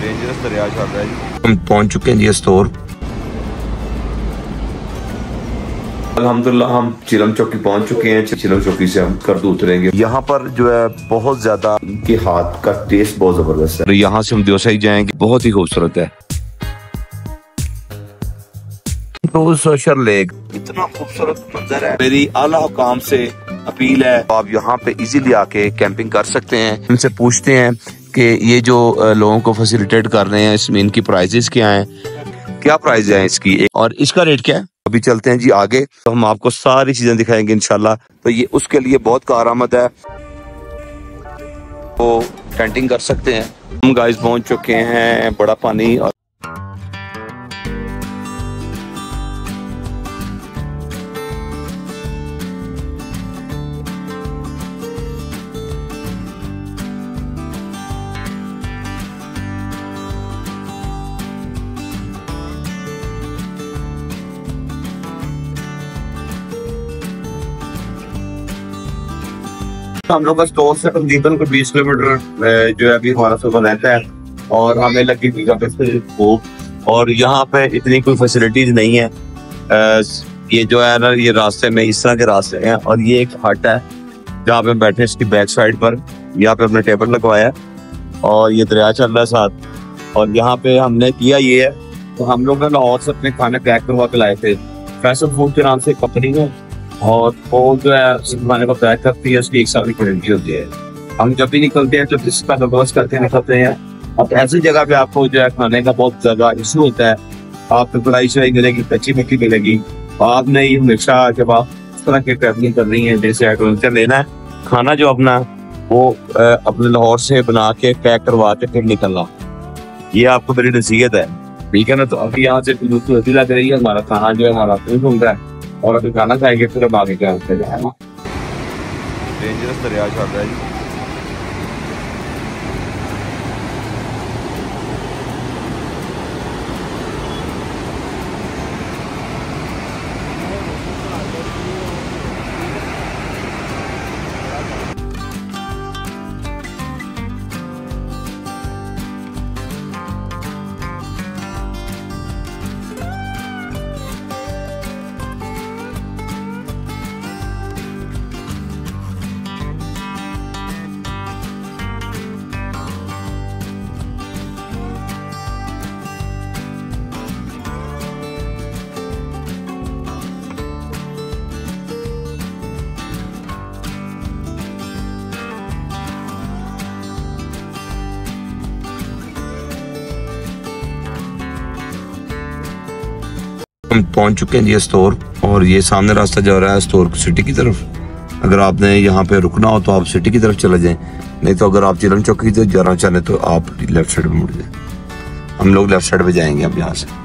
Dangerous दरिया चल रहा है जी। हम पहुंच चुके हैं जी स्टोर। अल्हम्दुलिल्लाह हम चिलम चौकी पहुंच चुके हैं। चिलम चौकी से हम करदू उतरेंगे। यहाँ पर जो है बहुत ज्यादा इनके हाथ का टेस्ट बहुत जबरदस्त है। तो यहाँ से हम दियोसाई जाएंगे, बहुत ही खूबसूरत है। तो सोशर लेक इतना खूबसूरत मंजर है। मेरी आला हुकाम से अपील है, आप यहाँ पे इजीली आके कैंपिंग कर सकते हैं। इनसे पूछते हैं कि ये जो लोगों को फैसिलिटेट कर रहे हैं इसमें इनकी प्राइजेस क्या हैं, क्या प्राइस है इसकी और इसका रेट क्या है। अभी चलते हैं जी आगे, तो हम आपको सारी चीजें दिखाएंगे इंशाल्लाह। तो ये उसके लिए बहुत कारआमद है, वो कैंपिंग कर सकते हैं। हम गाइस पहुंच चुके हैं बड़ा पानी। और हम लोग का स्टोर से तकरीबन 20 किलोमीटर जो है अभी हमारा सफर रहता है। और हमें लगी थी भूख, और यहाँ पे इतनी कोई फैसिलिटीज नहीं है। ये जो है ना, ये रास्ते में इस तरह के रास्ते हैं। और ये एक हट है जहाँ पे बैठे, इसकी बैक साइड पर यहाँ पे अपने टेबल लगवाया और ये दरिया चल रहा है साथ। और यहाँ पे हमने किया ये है, तो हम लोग ने लाहौर से अपने खाने पैक करवा के लाए थे। फैसल फूड के नाम से कंपनी है, और वो जो है खाने को पैक करती है, उसकी 1 साल की गारंटी होती है। हम जब भी निकलते हैं तो इसका बंदोबस्त करके निकलते हैं। अब ऐसी जगह पे आपको जो है खाने का बहुत ज्यादा इशू होता है। आपको कढ़ाई शढ़ाई मिलेगी, कच्ची मिट्टी मिलेगी। आपने ये हमेशा जब आप इस तरह की ट्रैवलिंग कर रही है, जैसे एडवेंचर लेना है, खाना जो अपना वो अपने लाहौर से बना के पैक करवा के फिर निकलना, ये आपको मेरी नसीहत है, ठीक है ना। तो अभी यहाँ से लग रही है, हमारा खाना जो है हमारा घूम रहा है, और अभी खाना खाएंगे फिर हम आगे क्या होते हैं। डेंजरस दरिया चल रहा है जी। हम पहुंच चुके हैं जी स्टोर, और ये सामने रास्ता जा रहा है स्टोर सिटी की तरफ। अगर आपने यहाँ पे रुकना हो तो आप सिटी की तरफ चले जाएं, नहीं तो अगर आप चिलम चौकी से जाना चाहें तो आप लेफ्ट साइड में मुड़ जाएं। हम लोग लेफ्ट साइड पे जाएंगे अब यहाँ से।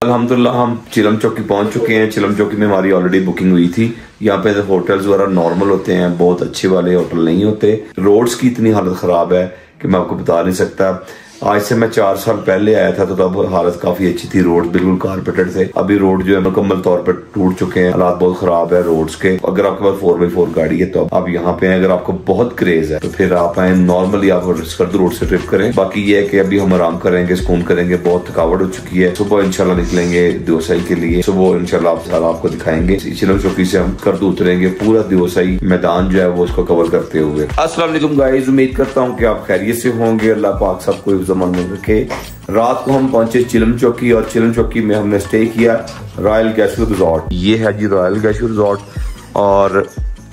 अल्हम्दुलिल्लाह हम चिलम चौकी पहुंच चुके हैं। चिलम चौकी में हमारी ऑलरेडी बुकिंग हुई थी। यहाँ पे होटल्स वगैरह नॉर्मल होते हैं, बहुत अच्छे वाले होटल नहीं होते। रोड्स की इतनी हालत खराब है कि मैं आपको बता नहीं सकता। आज से मैं 4 साल पहले आया था तो तब हालत काफी अच्छी थी, रोड बिल्कुल कारपेटेड थे। अभी रोड जो है मुकम्मल तौर पर टूट चुके हैं, हालात बहुत खराब है रोड्स के। अगर आपके पास 4x4 गाड़ी है तो आप यहाँ पे हैं। अगर आपको बहुत क्रेज है तो फिर आप आए, नॉर्मली आप स्कर्दू रोड से ट्रिप करें। बाकी ये है कि अभी हम आराम करेंगे, सुकून करेंगे, बहुत थकावट हो चुकी है। सुबह इंशाल्लाह निकलेंगे दियोसाई के लिए। सुबह इंशाल्लाह आपको दिखाएंगे। चिलम चौकी से हम करदू उतरेंगे, पूरा दियोसाई मैदान जो है वो उसको कवर करते हुए। अस्सलाम वालेकुम गाइस, उम्मीद करता हूँ कि आप खैरियत से होंगे। अल्लाह पाक सबको हिफ्ज़-ए-अमान में रखे। रात को हम पहुंचे चिलम चौकी, और चिलम चौकी में हमने स्टे किया रॉयल गैशू रिजॉर्ट। ये है जी रॉयल गैशू रिजॉर्ट, और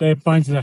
5,000